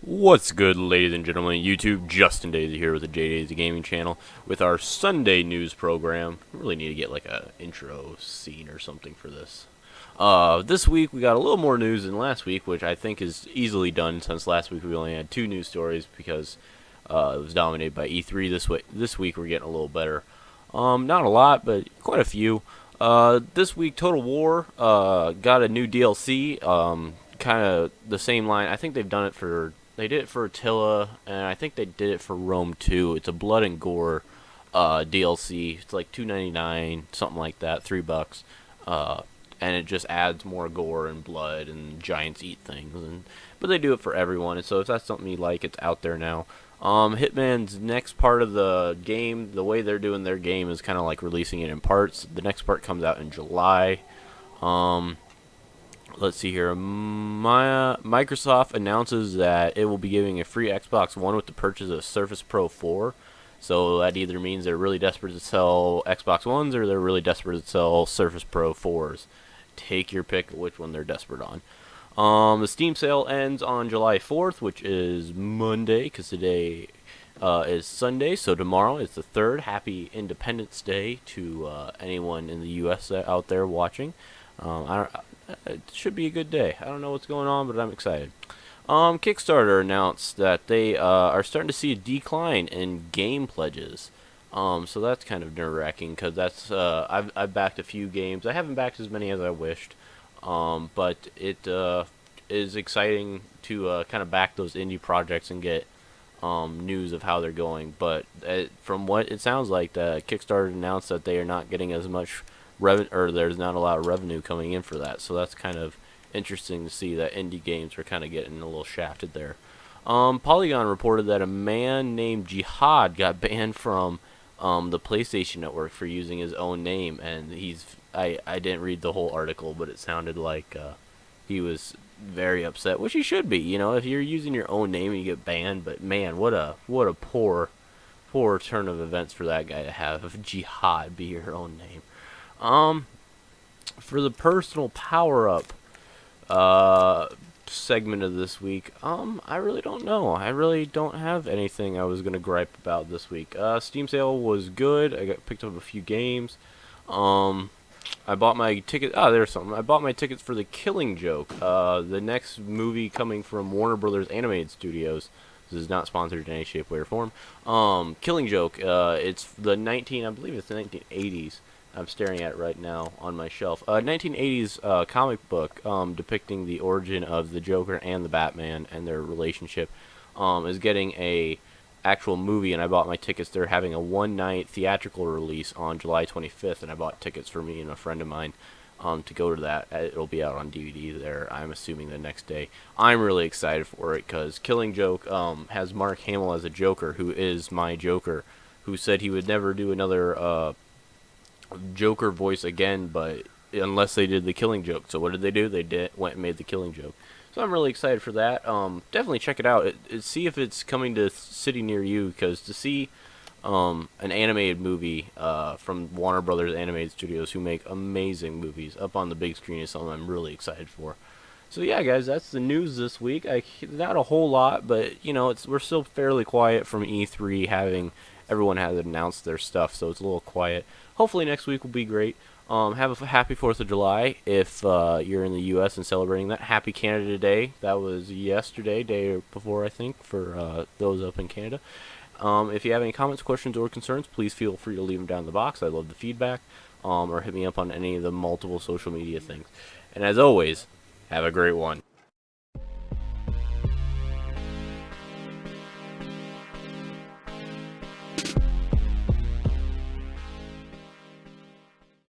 What's good, ladies and gentlemen? YouTube, JDaisy here with the JDaisy Gaming channel with our Sunday news program. We really need to get like a intro scene or something for this. This week we got a little more news than last week, which I think is easily done since last week we only had 2 news stories because it was dominated by E3. This week we're getting a little better. Not a lot, but quite a few. This week Total War got a new DLC. Kind of the same line. I think they did it for Attila, and I think they did it for Rome too. It's a blood and gore DLC. It's like $2.99, something like that, $3. And it just adds more gore and blood and giants eat things. But they do it for everyone, and so if that's something you like, it's out there now. Hitman's next part of the game, the way they're doing their game is kind of like releasing it in parts. The next part comes out in July. Let's see here. Microsoft announces that it will be giving a free Xbox One with the purchase of Surface Pro 4. So that either means they're really desperate to sell Xbox Ones or they're really desperate to sell Surface Pro 4s. Take your pick of which one they're desperate on. The Steam sale ends on July 4th, which is Monday, because today is Sunday, so tomorrow is the 3rd. Happy Independence Day to anyone in the U.S. out there watching. It should be a good day. I don't know what's going on, but I'm excited. Kickstarter announced that they are starting to see a decline in game pledges. So that's kind of nerve-wracking because that's I've backed a few games. I haven't backed as many as I wished, but it is exciting to kind of back those indie projects and get news of how they're going. But from what it sounds like, the Kickstarter announced that they are not getting as much or there's not a lot of revenue coming in for that. So that's kind of interesting to see that indie games are kind of getting a little shafted there. Polygon reported that a man named Jihad got banned from the PlayStation Network for using his own name, and I didn't read the whole article, but it sounded like he was very upset, which he should be. You know, if you're using your own name and you get banned, but man, what a poor turn of events for that guy to have Jihad be your own name. For the personal power-up segment of this week, I really don't know. I really don't have anything I was gonna gripe about this week. Steam sale was good. I picked up a few games. I bought my ticket. There's something. I bought my tickets for The Killing Joke, the next movie coming from Warner Brothers Animated Studios. This is not sponsored in any shape, way, or form. Killing Joke. It's I believe it's the 1980s. I'm staring at it right now on my shelf. 1980s comic book depicting the origin of the Joker and the Batman and their relationship is getting a actual movie, and I bought my tickets. They're having a one-night theatrical release on July 25th, and I bought tickets for me and a friend of mine to go to that. It'll be out on DVD there, I'm assuming, the next day. I'm really excited for it because Killing Joke has Mark Hamill as a Joker, who is my Joker, who said he would never do another Joker voice again, but unless they did The Killing Joke. So what did they do? They went and made The Killing Joke. So I'm really excited for that. Definitely check it out. See if it's coming to a city near you, because to see an animated movie from Warner Brothers Animated Studios, who make amazing movies, up on the big screen is something I'm really excited for. So yeah, guys, that's the news this week. Not a whole lot, but you know, we're still fairly quiet from E3, everyone has announced their stuff, so it's a little quiet. Hopefully next week will be great. Have a happy 4th of July if you're in the U.S. and celebrating that. Happy Canada Day. That was yesterday, day before, I think, for those up in Canada. If you have any comments, questions, or concerns, please feel free to leave them down in the box. I love the feedback. Or hit me up on any of the multiple social media things. And as always, have a great one.